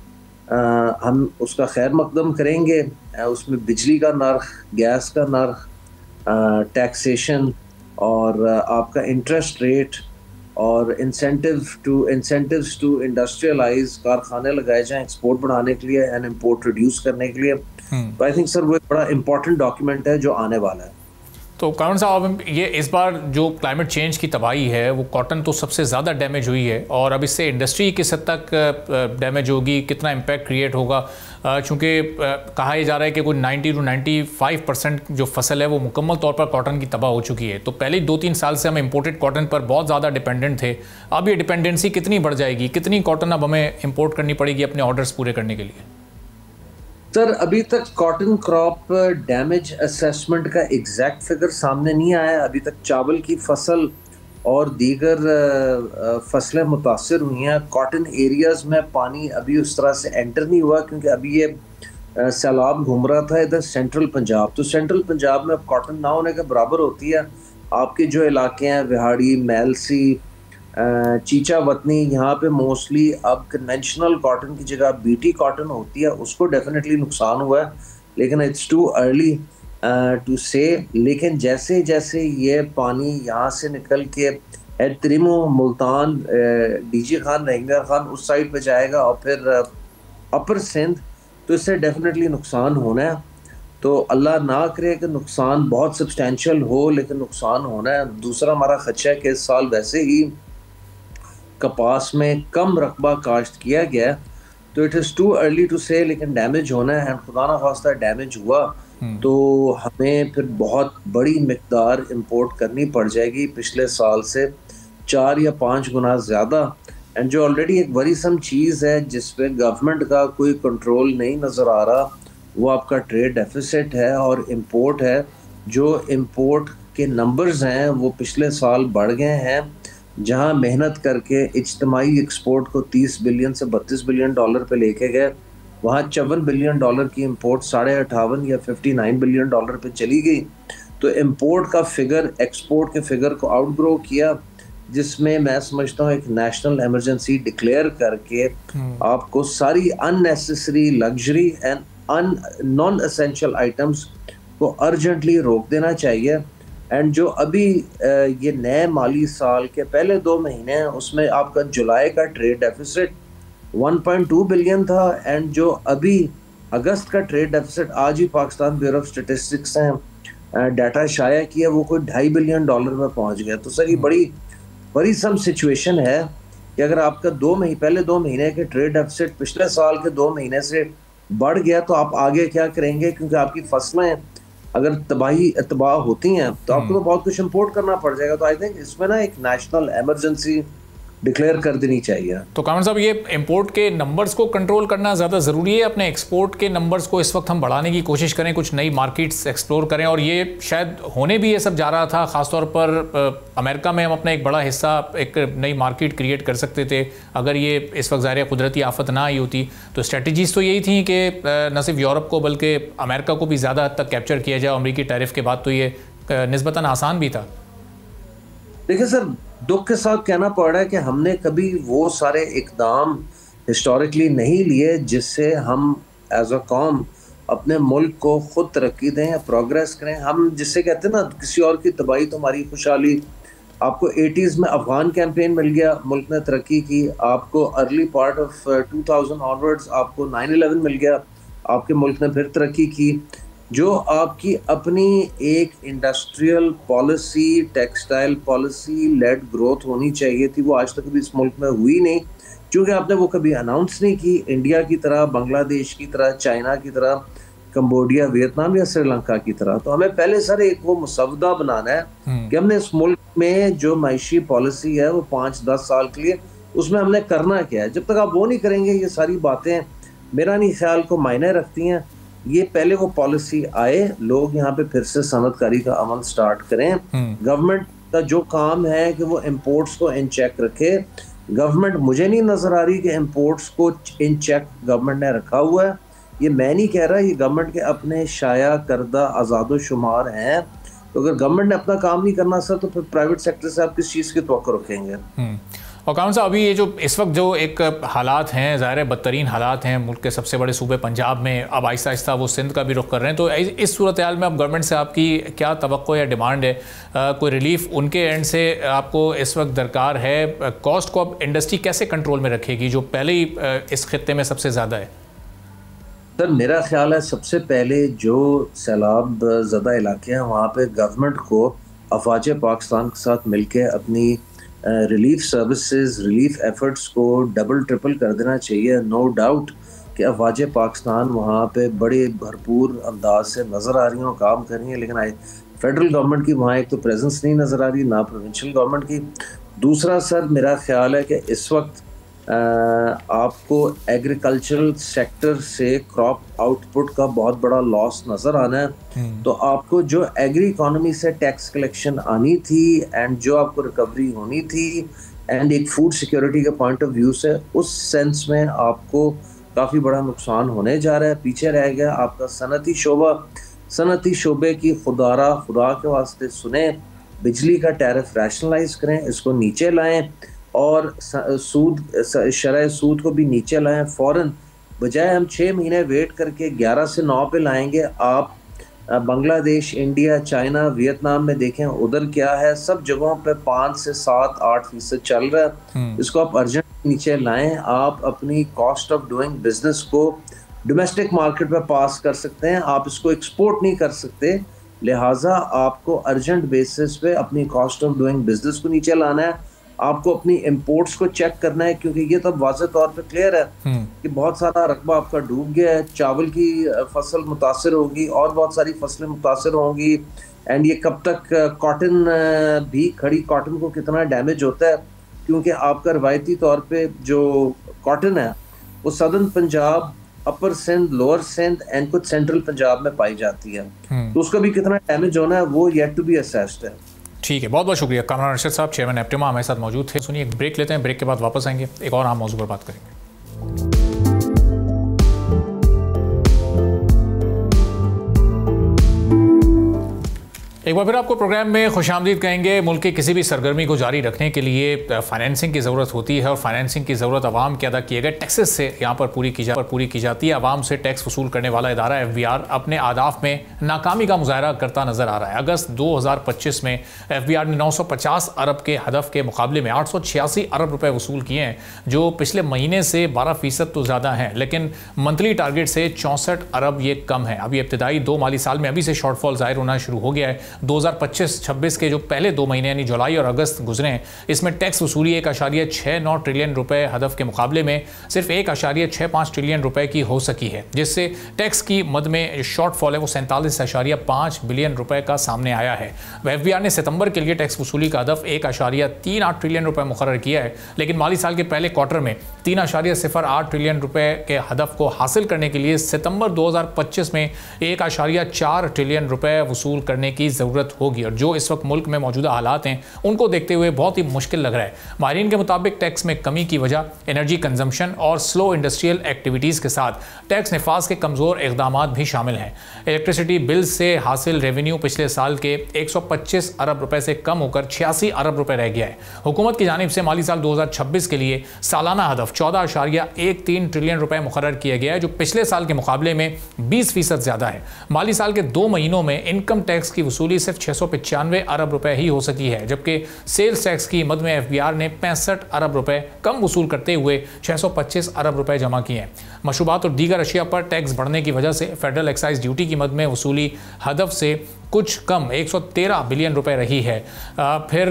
हम उसका खैर मकदम करेंगे। उसमें बिजली का नर्ख, गैस का नर्ख, टैक्सेशन और आपका इंटरेस्ट रेट और इंसेंटिव्स टू इंडस्ट्रियलाइज, कारखाने लगाए जाएं एक्सपोर्ट बढ़ाने के लिए एंड इंपोर्ट रिड्यूस करने के लिए। तो आई थिंक सर वो एक बड़ा इंपॉर्टेंट डॉक्यूमेंट है जो आने वाला है। तो कामरान साहब, ये इस बार जो क्लाइमेट चेंज की तबाही है वो कॉटन तो सबसे ज़्यादा डैमेज हुई है, और अब इससे इंडस्ट्री किस हद तक डैमेज होगी, कितना इम्पैक्ट क्रिएट होगा, चूँकि कहा जा रहा है कि कोई 90 to 95% जो फसल है वो मुकम्मल तौर पर कॉटन की तबाह हो चुकी है। तो पहले 2-3 साल से हम इम्पोर्टेड कॉटन पर बहुत ज़्यादा डिपेंडेंट थे, अब ये डिपेंडेंसी कितनी बढ़ जाएगी, कितनी कॉटन अब हमें इम्पोर्ट करनी पड़ेगी अपने ऑर्डर्स पूरे करने के लिए? सर अभी तक कॉटन क्रॉप डैमेज असेसमेंट का एग्जैक्ट फिगर सामने नहीं आया। अभी तक चावल की फसल और दीगर फसलें मुतासर हुई हैं। कॉटन एरियाज में पानी अभी उस तरह से एंटर नहीं हुआ, क्योंकि अभी ये सैलाब घूम रहा था इधर सेंट्रल पंजाब। तो सेंट्रल पंजाब में अब कॉटन ना होने के बराबर होती है। आपके जो इलाके हैं विहाड़ी, मैलसी, चीचा वतनी, यहाँ पे मोस्टली अब कन्वेंशनल कॉटन की जगह बीटी कॉटन होती है, उसको डेफिनेटली नुकसान हुआ है, लेकिन it's to early to say. लेकिन जैसे जैसे ये पानी यहाँ से निकल के त्रिमो, मुल्तान, डीजे खान, रहिंगर खान उस साइड पे जाएगा और फिर अपर सिंध, तो इससे डेफिनेटली नुकसान होना है। तो अल्लाह ना करे कि नुकसान बहुत सब्सटैंशियल हो, लेकिन नुकसान होना है। दूसरा हमारा खदशा है कि इस साल वैसे ही कपास में कम रकबा काश्त किया गया, तो it is too early to say, लेकिन डैमेज होना है। खुदा ना खास्ता डैमेज हुआ तो हमें फिर बहुत बड़ी मिकदार इंपोर्ट करनी पड़ जाएगी, पिछले साल से 4 या 5 गुना ज़्यादा। एंड जो ऑलरेडी एक वरीसम चीज़ है जिस पे गवर्नमेंट का कोई कंट्रोल नहीं नज़र आ रहा, वो आपका ट्रेड डेफिसिट है और इम्पोर्ट है। जो इम्पोर्ट के नंबर्स हैं वो पिछले साल बढ़ गए हैं। जहां मेहनत करके इज्तमाही एक्सपोर्ट को 30 बिलियन से 32 बिलियन डॉलर पे लेके गए, वहाँ 54 बिलियन डॉलर की इंपोर्ट 58.5 या 59 बिलियन डॉलर पे चली गई। तो इंपोर्ट का फिगर एक्सपोर्ट के फिगर को आउटग्रो किया, जिसमें मैं समझता हूँ एक नेशनल इमरजेंसी डिक्लेयर करके आपको सारी unnecessary luxury and non essential items को अर्जेंटली रोक देना चाहिए। एंड जो अभी ये नए माली साल के पहले 2 महीने हैं, उसमें आपका जुलाई का ट्रेड डेफिसिट 1.2 बिलियन था, एंड जो अभी अगस्त का ट्रेड डेफिसिट आज ही पाकिस्तान ब्यूरो ऑफ स्टैटिस्टिक्स ने डाटा शाया किया, वो कोई 2.5 बिलियन डॉलर में पहुंच गया। तो सर ये बड़ी सम सिचुएशन है कि अगर आपका पहले 2 महीने के ट्रेड डेफिसिट पिछले साल के 2 महीने से बढ़ गया, तो आप आगे क्या करेंगे? क्योंकि आपकी फसलें अगर तबाह होती हैं तो आपको तो बहुत कुछ इंपोर्ट करना पड़ जाएगा। तो आई थिंक इसमें ना एक नेशनल इमरजेंसी डिक्लेयर कर देनी चाहिए। तो कामर साहब, ये इंपोर्ट के नंबर्स को कंट्रोल करना ज़्यादा ज़रूरी है? अपने एक्सपोर्ट के नंबर्स को इस वक्त हम बढ़ाने की कोशिश करें, कुछ नई मार्केट्स एक्सप्लोर करें, और ये शायद होने भी ये सब जा रहा था। ख़ासतौर पर अमेरिका में हम अपना एक बड़ा हिस्सा, एक नई मार्केट क्रिएट कर सकते थे अगर ये इस वक्त ज़ाहिर कुदरती आफत ना आई होती। तो स्ट्रेटजीज़ तो यही थी कि न सिर्फ यूरोप को बल्कि अमेरिका को भी ज़्यादा हद तक कैप्चर किया जाए। अमेरिकी टैरिफ के बाद तो ये निस्बतन आसान भी था। देखिए सर, दुख के साथ कहना पड़ रहा है कि हमने कभी वो सारे इकदाम हिस्टोरिकली नहीं लिए जिससे हम एज अ कौम अपने मुल्क को खुद तरक्की दें या प्रोग्रेस करें। हम जिससे कहते हैं ना, किसी और की तबाही तो हमारी खुशहाली। आपको 80s में अफगान कैंपेन मिल गया, मुल्क ने तरक्की की। आपको अर्ली पार्ट ऑफ 2000 ऑनवर्ड्स आपको 9/11 मिल गया, आपके मुल्क ने फिर तरक्की की। जो आपकी अपनी एक industrial policy, textile policy led growth होनी चाहिए थी, वो आज तक कभी इस मुल्क में हुई नहीं, क्योंकि आपने वो कभी अनाउंस नहीं की। इंडिया की तरह, बांग्लादेश की तरह, चाइना की तरह, कंबोडिया, वियतनाम या श्रीलंका की तरह। तो हमें पहले सर एक वो मुसवदा बनाना है कि हमने इस मुल्क में जो मायशी पॉलिसी है वो 5-10 साल के लिए, उसमें हमने करना क्या है। जब तक आप वो नहीं करेंगे, ये सारी बातें मेरा नहीं ख्याल को मायने रखती हैं। ये पहले वो पॉलिसी आए, लोग यहाँ पे फिर से सनतकारी का अमल स्टार्ट करें। गवर्नमेंट का जो काम है कि वो इंपोर्ट्स को इन चेक रखे। गवर्नमेंट, मुझे नहीं नजर आ रही कि इंपोर्ट्स को इन चेक गवर्नमेंट ने रखा हुआ है। ये मैं नहीं कह रहा, ये गवर्नमेंट के अपने शाया करदा आज़ादो शुमार हैं। तो अगर गवर्नमेंट ने अपना काम नहीं करना सर, तो फिर प्राइवेट सेक्टर से आप किस चीज़ की तवक्को रखेंगे? और कामर साहब, अभी ये जो इस वक्त जो एक हालात हैं, ज़ाहिर है बदतरीन हालात हैं मुल्क के सबसे बड़े सूबे पंजाब में, अब आहिस्ता आहिस्ता वो सिंध का भी रुख कर रहे हैं। तो इस सूरत हाल में अब गवर्नमेंट से आपकी क्या तवक्को या डिमांड है? कोई रिलीफ उनके एंड से आपको इस वक्त दरकार है? कॉस्ट को अब इंडस्ट्री कैसे कंट्रोल में रखेगी, जो पहले ही इस खित्ते में सबसे ज़्यादा है? सर मेरा ख्याल है सबसे पहले जो सैलाब ज़दा इलाके हैं, वहाँ पे गवर्नमेंट को अफवाज पाकिस्तान के साथ मिलकर अपनी रिलीफ सर्विसेज, रिलीफ एफर्ट्स को डबल ट्रिपल कर देना चाहिए। नो डाउट कि अफवाज पाकिस्तान वहाँ पे बड़े भरपूर अंदाज से नज़र आ रही हैं, काम कर रही हैं, लेकिन फेडरल गवर्नमेंट की वहाँ एक तो प्रेजेंस नहीं नज़र आ रही, ना प्रोविंशियल गवर्नमेंट की। दूसरा सर मेरा ख्याल है कि इस वक्त आपको एग्रीकल्चरल सेक्टर से क्रॉप आउटपुट का बहुत बड़ा लॉस नजर आना है। तो आपको जो एग्री इकोनॉमी से टैक्स कलेक्शन आनी थी एंड जो आपको रिकवरी होनी थी एंड एक फूड सिक्योरिटी के पॉइंट ऑफ व्यू से, उस सेंस में आपको काफ़ी बड़ा नुकसान होने जा रहा है। पीछे रह गया आपका सनती शोबा। सनती शोबे की खुदा के वास्ते सुने, बिजली का टैरिफ रैशनलाइज करें, इसको नीचे लाएं और शरह सूद को भी नीचे लाएं फ़ौरन, बजाय हम 6 महीने वेट करके 11 से 9 पे लाएंगे। आप बांग्लादेश, इंडिया, चाइना, वियतनाम में देखें उधर क्या है, सब जगहों पे 5 से 7-8% चल रहा है। इसको आप अर्जेंट नीचे लाएं। आप अपनी कॉस्ट ऑफ डूइंग बिजनेस को डोमेस्टिक मार्केट पे पास कर सकते हैं, आप इसको एक्सपोर्ट नहीं कर सकते, लिहाजा आपको अर्जेंट बेसिस पे अपनी कॉस्ट ऑफ डूइंग बिजनेस को नीचे लाना है। आपको अपनी इंपोर्ट्स को चेक करना है, क्योंकि ये तो वाज़ेह तौर पे क्लियर है कि बहुत सारा रकबा आपका डूब गया है। चावल की फसल मुतासर होगी और बहुत सारी फसलें मुतासर होंगी। एंड ये कब तक, कॉटन भी, खड़ी कॉटन को कितना डैमेज होता है, क्योंकि आपका रवायती तौर पे जो कॉटन है वो southern Punjab, upper Sindh, lower Sindh and कुछ सेंट्रल पंजाब में पाई जाती है। तो उसका भी कितना डैमेज होना है वो येट टू बी असेस्ड है। ठीक है, बहुत बहुत शुक्रिया कामरान अरशद साहब, चेयरमैन एप्टिमा हमारे साथ मौजूद थे। सुनिए, एक ब्रेक लेते हैं, ब्रेक के बाद वापस आएंगे, एक और आम मौजू पर बात करेंगे। एक बार फिर आपको प्रोग्राम में खुशामदीद कहेंगे। मुल्क की किसी भी सरगर्मी को जारी रखने के लिए फाइनेंसिंग की ज़रूरत होती है और फाइनेंसिंग की ज़रूरत आवाम के अदा किए गए टैक्सेस से यहाँ पर पूरी की जाती है। आवाम से टैक्स वसूल करने वाला इदारा FBR अपने आदाफ में नाकामी का मुजाहरा करता नजर आ रहा है। अगस्त 2025 में FBR ने 950 अरब के हदफ के मुकाबले में 886 अरब रुपये वसूल किए हैं, जो पिछले महीने से 12% तो ज़्यादा हैं, लेकिन मंथली टारगेट से 64 अरब ये कम है। अभी इब्तदाई 2 माली साल में अभी से शॉर्टफॉल जाहिर होना शुरू हो गया है। 2025-26 के जो पहले 2 महीने यानी जुलाई और अगस्त गुजरे, इसमें टैक्स वसूली 1.69 ट्रिलियन रुपए हदफ के मुकाबले में सिर्फ 1.65 ट्रिलियन रुपए की हो सकी है, जिससे टैक्स की मद में शॉर्टफॉल है वो 47.5 बिलियन रुपए का सामने आया है। FBR ने सितंबर के लिए टैक्स वसूली का हदफ 1.38 ट्रिलियन रुपए मुकर्रर किया है, लेकिन माली साल के पहले क्वार्टर में 3.08 ट्रिलियन रुपए के हदफ को हासिल करने के लिए सितंबर 2025 में 1.4 ट्रिलियन रुपए वसूल करने की ज़रूरत होगी। और जो इस वक्त मुल्क में मौजूदा हालात हैं उनको देखते हुए बहुत ही मुश्किल लग रहा है। माहिरीन के मुताबिक टैक्स में कमी की वजह एनर्जी कंजम्पशन और स्लो इंडस्ट्रियल एक्टिविटीज़ के साथ टैक्स नफाज के कमज़ोर इक़दाम भी शामिल हैं। इलेक्ट्रिसिटी बिल से हासिल रेवेन्यू पिछले साल के 125 अरब रुपए से कम होकर 86 अरब रुपए रह गया है। हुकूमत की जानिब से माली साल 2026 के लिए सालाना हदफ 14.13 ट्रिलियन रुपए मुकर्रर किया गया है, जो पिछले साल के मुकाबले में 20% ज़्यादा है। माली साल के 2 महीनों में इनकम टैक्स की वसूली सिर्फ 695 अरब रुपए ही हो सकी है, जबकि सेल्स टैक्स की मद में FBR ने 65 अरब रुपए कम वसूल करते हुए 625 अरब रुपए जमा किए हैं। मशरूबात और दीगर अशिया पर टैक्स बढ़ने की वजह से फेडरल एक्साइज ड्यूटी की मद में वसूली हदफ से कुछ कम 113 बिलियन रुपए रही है। फिर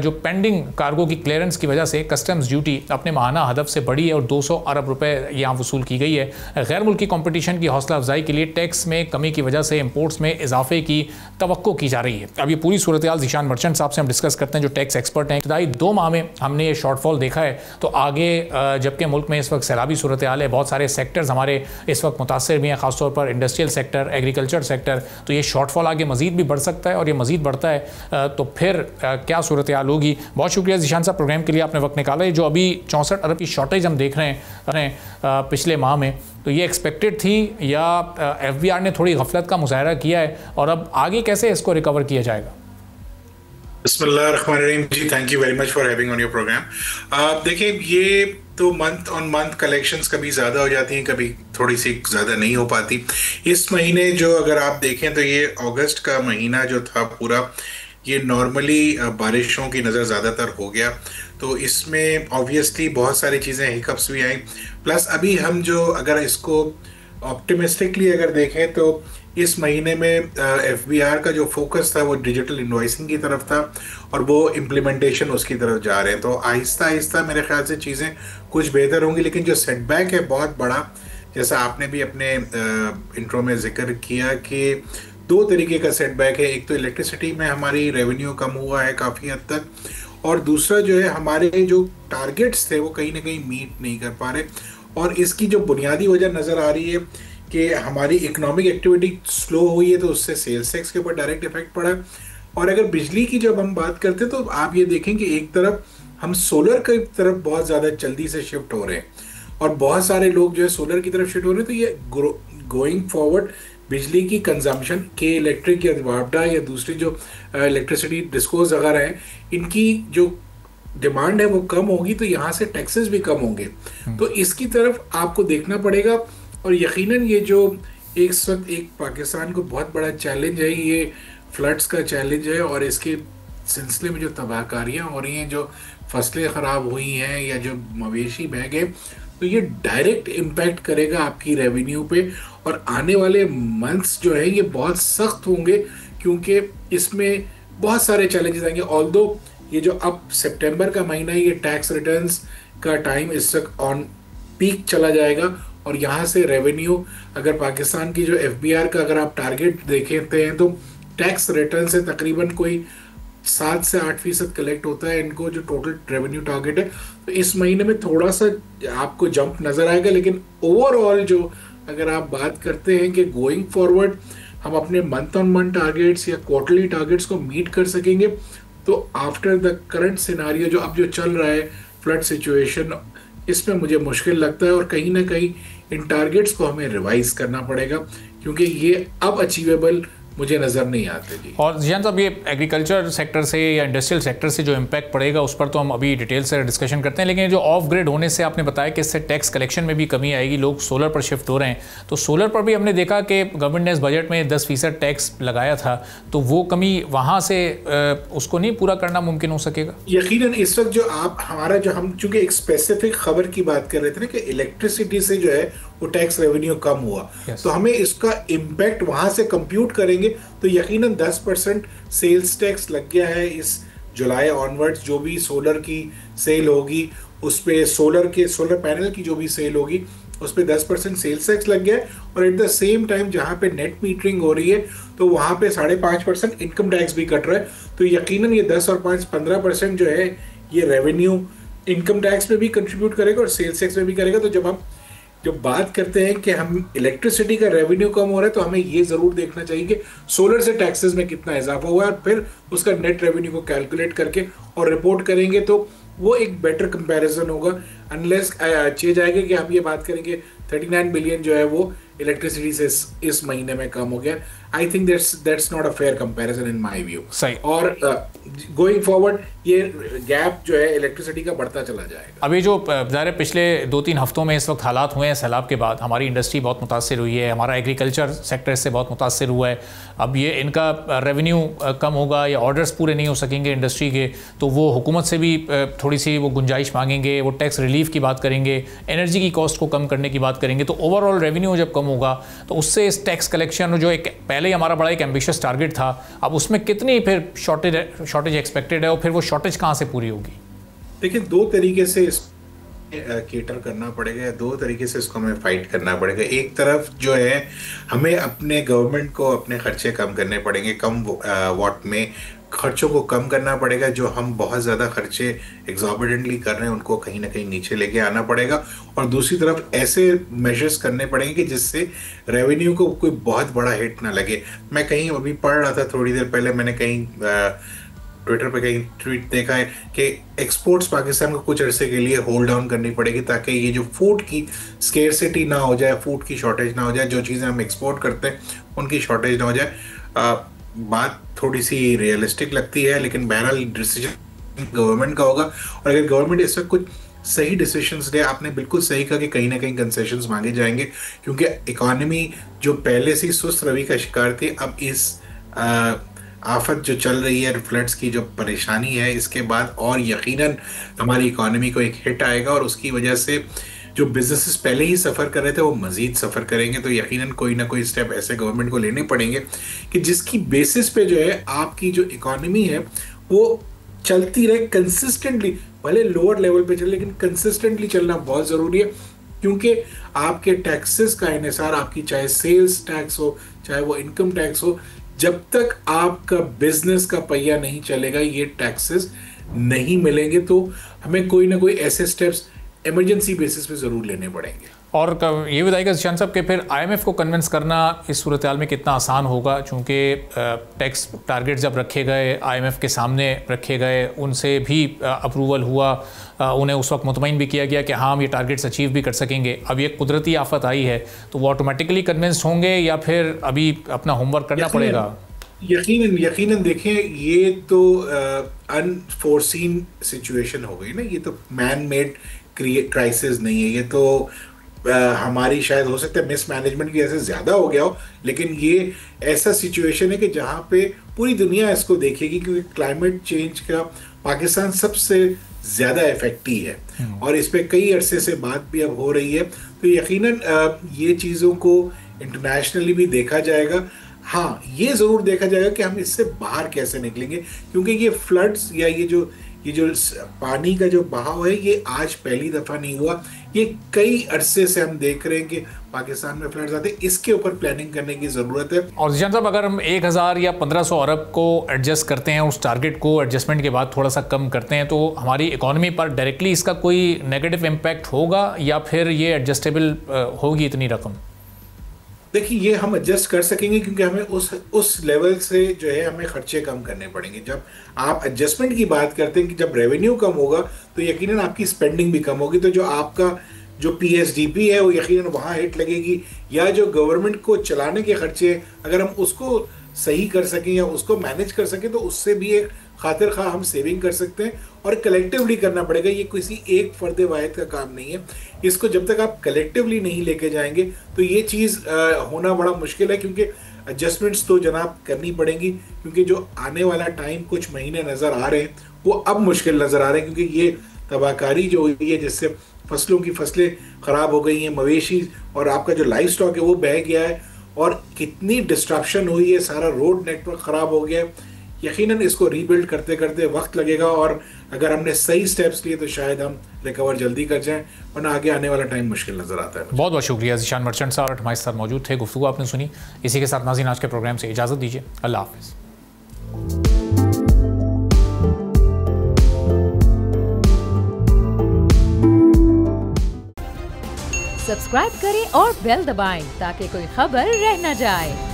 जो पेंडिंग कार्गो की क्लियरेंस की वजह से कस्टम्स ड्यूटी अपने माहाना हदफ से बढ़ी है और 200 अरब रुपए यहाँ वसूल की गई है। गैर मुल्की कंपटीशन की हौसला अफजाई के लिए टैक्स में कमी की वजह से इंपोर्ट्स में इजाफे की तवक्को की जा रही है। अब ये पूरी सूरत हाल ज़ीशान मर्चेंट साहब से हम डिस्कस करते हैं, जो टैक्स एक्सपर्ट हैं। इब्तदाई 2 माह में हमने ये शॉर्टफॉल देखा है, तो आगे जबकि मुल्क में इस वक्त सैलाबी सूरत हाल है, बहुत सारे सेक्टर्स हमारे इस वक्त मुतासर भी हैं, खासतौर पर इंडस्ट्रियल सेक्टर, एग्रीकल्चर सेक्टर, तो ये शॉर्टफॉल आगे मजीद भी बढ़ सकता है और ये मजीद बढ़ता है तो फिर क्या सूरत हाल होगी। बहुत शुक्रिया ज़ीशान साहब, प्रोग्राम के लिए आपने वक्त निकाला है। जो अभी 64 अरब की शॉर्टेज हम देख रहे हैं पिछले माह में, तो ये एक्सपेक्टेड थी या FBR ने थोड़ी गफलत का मुजाहरा किया है, और अब आगे कैसे इसको रिकवर किया जाएगा? बिस्मिल्लाहिर्रहमानिर्रहीम जी, thank you very much for having on your program. देखिए, ये तो मंथ ऑन मंथ कलेक्शंस कभी ज़्यादा हो जाती हैं, कभी थोड़ी सी ज़्यादा नहीं हो पाती। इस महीने जो अगर आप देखें तो ये अगस्त का महीना जो था पूरा, ये नॉर्मली बारिशों की नज़र ज़्यादातर हो गया, तो इसमें ऑब्वियसली बहुत सारी चीज़ें हिकअप्स भी आई। प्लस अभी हम जो अगर इसको ऑप्टिमिस्टिकली अगर देखें तो इस महीने में FBR का जो फोकस था वो डिजिटल इनवॉइसिंग की तरफ था और वो इम्प्लीमेंटेशन उसकी तरफ जा रहे हैं, तो आहिस्ता आहिस्ता मेरे ख्याल से चीज़ें कुछ बेहतर होंगी। लेकिन जो सेटबैक है बहुत बड़ा, जैसा आपने भी अपने इंट्रो में जिक्र किया कि 2 तरीके का सेटबैक है। एक तो इलेक्ट्रिसिटी में हमारी रेवेन्यू कम हुआ है काफ़ी हद तक, और दूसरा जो है हमारे जो टारगेट्स थे वो कहीं ना कहीं मीट नहीं कर पा रहे। और इसकी जो बुनियादी वजह नज़र आ रही है कि हमारी इकोनॉमिक एक्टिविटी स्लो हुई है, तो उससे सेल्स टैक्स के ऊपर डायरेक्ट इफेक्ट पड़ा है। और अगर बिजली की जब हम बात करते हैं तो आप ये देखें कि एक तरफ हम सोलर की तरफ बहुत ज़्यादा जल्दी से शिफ्ट हो रहे हैं और बहुत सारे लोग जो है सोलर की तरफ शिफ्ट हो रहे हैं, तो ये गोइंग फॉरवर्ड बिजली की कंजम्पशन के इलेक्ट्रिक या वापडा या दूसरी जो इलेक्ट्रिसिटी डिस्कोज वगैरह हैं, इनकी जो डिमांड है वो कम होगी, तो यहाँ से टैक्सेस भी कम होंगे। तो इसकी तरफ आपको देखना पड़ेगा। और यकीनन ये जो एक वक्त एक पाकिस्तान को बहुत बड़ा चैलेंज है, ये फ्लड्स का चैलेंज है और इसके सिलसिले में जो तबाहकारियाँ हो रही हैं, जो फसलें ख़राब हुई हैं या जो मवेशी बह गए, तो ये डायरेक्ट इम्पैक्ट करेगा आपकी रेवेन्यू पे। और आने वाले मंथ्स जो है ये बहुत सख्त होंगे क्योंकि इसमें बहुत सारे चैलेंजेस आएंगे। ऑल्दो ये जो अब सितंबर का महीना है, ये टैक्स रिटर्न्स का टाइम इस वक्त ऑन पीक चला जाएगा और यहाँ से रेवेन्यू, अगर पाकिस्तान की जो FBR का अगर आप टारगेट देखते हैं तो टैक्स रिटर्न से तकरीबन कोई 7 से 8% कलेक्ट होता है इनको, जो टोटल रेवेन्यू टारगेट है। तो इस महीने में थोड़ा सा आपको जंप नज़र आएगा, लेकिन ओवरऑल जो अगर आप बात करते हैं कि गोइंग फॉरवर्ड हम अपने मंथ ऑन मंथ टारगेट्स या क्वार्टरली टारगेट्स को मीट कर सकेंगे, तो आफ्टर द करंट सिनारियो जो अब जो चल रहा है फ्लड सिचुएशन, इसमें मुझे मुश्किल लगता है और कहीं ना कहीं इन टारगेट्स को हमें रिवाइज करना पड़ेगा क्योंकि ये अब अचीवेबल मुझे नज़र नहीं आते जी। और जियान साहब, ये एग्रीकल्चर सेक्टर से या इंडस्ट्रियल सेक्टर से जो इम्पैक्ट पड़ेगा उस पर तो हम अभी डिटेल से डिस्कशन करते हैं, लेकिन जो ऑफ ग्रिड होने से आपने बताया कि इससे टैक्स कलेक्शन में भी कमी आएगी, लोग सोलर पर शिफ्ट हो रहे हैं, तो सोलर पर भी हमने देखा कि गवर्नमेंट ने इस बजट में 10% टैक्स लगाया था, तो वो कमी वहाँ से उसको नहीं पूरा करना मुमकिन हो सकेगा? यकीनन इस वक्त जो आप हमारा जो हम चूंकि एक स्पेसिफिक खबर की बात कर रहे थे ना कि इलेक्ट्रिसिटी से जो है वो टैक्स रेवेन्यू कम हुआ, तो हमें इसका इम्पैक्ट वहां से कंप्यूट करेंगे तो यकीनन 10% सेल्स टैक्स लग गया है इस जुलाई ऑनवर्ड्स। जो भी सोलर की सेल होगी उस पे सोलर पैनल की जो भी सेल होगी उस पे 10% सेल्स टैक्स लग गया है। और एट द सेम टाइम जहां पे नेट मीटरिंग हो रही है तो वहां पे 5.5% इनकम टैक्स भी कट रहा है। तो यकीनन ये 10 और 5 15% जो है ये रेवेन्यू इनकम टैक्स में भी कंट्रीब्यूट करेगा और सेल्स टैक्स में भी करेगा। तो जब हम बात करते हैं कि हम इलेक्ट्रिसिटी का रेवेन्यू कम हो रहा है तो हमें ये जरूर देखना चाहिए कि सोलर से टैक्सेस में कितना इजाफा हुआ है और फिर उसका नेट रेवेन्यू को कैलकुलेट करके और रिपोर्ट करेंगे तो वो एक बेटर कंपैरिजन होगा। अनलेस चेंज आएगा कि हम ये बात करेंगे 39 बिलियन जो है वो इलेक्ट्रिसिटी से इस महीने में कम हो गया। I think that's not a fair comparison in my view. सही। और गोइंग फॉरवर्ड ये गैप जो है इलेक्ट्रिसिटी का बढ़ता चला जाएगा। अभी जो ज़ाहिर पिछले 2-3 हफ्तों में इस वक्त हालात हुए हैं सैलाब के बाद, हमारी इंडस्ट्री बहुत मुतासर हुई है, हमारा एग्रीकल्चर सेक्टर से बहुत मुतासर हुआ है। अब ये इनका रेवेन्यू कम होगा या ऑर्डर्स पूरे नहीं हो सकेंगे इंडस्ट्री के, तो वो हुकूमत से भी थोड़ी सी वो गुंजाइश मांगेंगे, वो टैक्स रिलीफ की बात करेंगे, एनर्जी की कॉस्ट को कम करने की बात करेंगे। तो ओवरऑल रेवेन्यू जब कम होगा तो उससे इस टैक्स कलेक्शन जो एक पहले ही हमारा बड़ा एक एम्बिशियस टारगेट था, अब उसमें कितनी फिर शॉर्टेज एक्सपेक्टेड है और फिर वो शॉर्टेज कहाँ से पूरी होगी? देखिए, 2 तरीके से केटर करना पड़ेगा, 2 तरीके से इसको हमें फाइट करना पड़ेगा। एक तरफ जो है हमें अपने गवर्नमेंट को अपने खर्चे कम करने पड़ेंगे, कम वाट में खर्चों को कम करना पड़ेगा। जो हम बहुत ज़्यादा खर्चे एग्जॉर्बिटेंटली कर रहे हैं उनको कहीं ना कहीं नीचे लेके आना पड़ेगा। और दूसरी तरफ ऐसे मेजर्स करने पड़ेंगे कि जिससे रेवेन्यू को कोई बहुत बड़ा हिट ना लगे। मैं कहीं अभी पढ़ रहा था थोड़ी देर पहले, मैंने कहीं ट्विटर पे कहीं ट्वीट देखा है कि एक्सपोर्ट्स पाकिस्तान को कुछ अरसे के लिए होल्ड डाउन करनी पड़ेगी ताकि ये जो फूड की स्केर्सिटी ना हो जाए, फूड की शॉर्टेज ना हो जाए, जो चीज़ें हम एक्सपोर्ट करते हैं उनकी शॉर्टेज ना हो जाए। बात थोड़ी सी रियलिस्टिक लगती है लेकिन बहरहाल डिसीजन गवर्नमेंट का होगा। और अगर गवर्नमेंट इस वक्त कुछ सही डिसीजंस ले, आपने बिल्कुल सही कहा कि कहीं ना कहीं कंसेशंस मांगे जाएंगे क्योंकि इकॉनमी जो पहले से सुस्त रवि का शिकार थी, अब इस आफत जो चल रही है, फ्लड्स की जो परेशानी है, इसके बाद और यकीनन हमारी इकॉनमी को एक हिट आएगा और उसकी वजह से जो बिजनेसेस पहले ही सफ़र कर रहे थे वो मज़ीद सफ़र करेंगे। तो यकीनन कोई ना कोई स्टेप ऐसे गवर्नमेंट को लेने पड़ेंगे कि जिसकी बेसिस पे जो है आपकी जो इकॉनमी है वो चलती रहे कंसिस्टेंटली, भले लोअर लेवल पे चले लेकिन कंसिस्टेंटली चलना बहुत ज़रूरी है क्योंकि आपके टैक्सेस का इन्हिसार, आपकी चाहे सेल्स टैक्स हो चाहे वो इनकम टैक्स हो, जब तक आपका बिजनेस का पहिया नहीं चलेगा ये टैक्सेस नहीं मिलेंगे तो हमें कोई ना कोई ऐसे स्टेप्स इमरजेंसी बेसिस पे ज़रूर लेने पड़ेंगे। और ये बताइएगा जिशान साहब कि फिर IMF को कन्विंस करना इस सूरत हाल में कितना आसान होगा, चूँकि टैक्स टारगेट जब रखे गए IMF के सामने रखे गए, उनसे भी अप्रूवल हुआ, उन्हें उस वक्त मुतमईन भी किया गया कि हाँ हम ये टारगेट्स अचीव भी कर सकेंगे। अब ये कुदरती आफत आई है तो वो ऑटोमेटिकली कन्विंस होंगे या फिर अभी अपना होमवर्क करना पड़ेगा? यकीनन देखें, ये तो अनफोर्सीन सिचुएशन हो गई ना, ये तो मैन मेड क्राइसिस नहीं है, ये तो हमारी शायद हो सकता है मिसमैनेजमेंट की वजह से ज़्यादा हो गया हो, लेकिन ये ऐसा सिचुएशन है कि जहाँ पे पूरी दुनिया इसको देखेगी, क्योंकि क्लाइमेट चेंज का पाकिस्तान सबसे ज़्यादा इफेक्टी है और इस पर कई अरसे से बात भी अब हो रही है। तो यकीनन ये चीज़ों को इंटरनेशनली भी देखा जाएगा। हाँ, ये ज़रूर देखा जाएगा कि हम इससे बाहर कैसे निकलेंगे, क्योंकि ये फ्लड्स या ये जो पानी का जो बहाव है ये आज पहली दफ़ा नहीं हुआ, ये कई अरसे से हम देख रहे हैं कि पाकिस्तान में फ्लड्स आते हैं। इसके ऊपर प्लानिंग करने की ज़रूरत है। और जिशान साहब, अगर हम 1000 या 1500 अरब को एडजस्ट करते हैं, उस टारगेट को एडजस्टमेंट के बाद थोड़ा सा कम करते हैं, तो हमारी इकोनॉमी पर डायरेक्टली इसका कोई नेगेटिव इम्पैक्ट होगा या फिर ये एडजस्टेबल होगी इतनी रकम? देखिए, ये हम एडजस्ट कर सकेंगे क्योंकि हमें उस लेवल से जो है हमें खर्चे कम करने पड़ेंगे। जब आप एडजस्टमेंट की बात करते हैं कि जब रेवेन्यू कम होगा तो यकीनन आपकी स्पेंडिंग भी कम होगी, तो जो आपका जो PSDP है वो यकीनन वहाँ हिट लगेगी, या जो गवर्नमेंट को चलाने के खर्चे अगर हम उसको सही कर सकें या उसको मैनेज कर सकें तो उससे भी एक खातिर खा हम सेविंग कर सकते हैं। और कलेक्टिवली करना पड़ेगा, ये किसी एक फर्द वाहिद का काम नहीं है। इसको जब तक आप कलेक्टिवली नहीं लेके जाएंगे तो ये चीज़ होना बड़ा मुश्किल है, क्योंकि एडजस्टमेंट्स तो जनाब करनी पड़ेंगी, क्योंकि जो आने वाला टाइम कुछ महीने नज़र आ रहे हैं वो अब मुश्किल नज़र आ रहे हैं, क्योंकि ये तबाहकारी जो हुई है जिससे फसलों की फसलें ख़राब हो गई हैं, मवेशी और आपका जो लाइफ स्टॉक है वो बह गया है, और कितनी डिस्ट्रप्शन हुई है, सारा रोड नेटवर्क ख़राब हो गया है। यकीनन इसको रीबिल्ड करते करते वक्त लगेगा, और अगर हमने सही स्टेप्स लिए तो शायद हम रिकवर जल्दी कर जाएं, वरना आगे आने वाला टाइम मुश्किल नजर आता है। बहुत बहुत शुक्रिया जिशान मर्चेंट साहब, हमारे साथ मौजूद थे, गुफ्तगू आपने सुनी। इसी के साथ नाज़रीन आज के प्रोग्राम से इजाज़त दीजिए। अल्लाह हाफ़िज़। सब्सक्राइब करें और बेल दबाएं ताकि कोई खबर रह न जाए।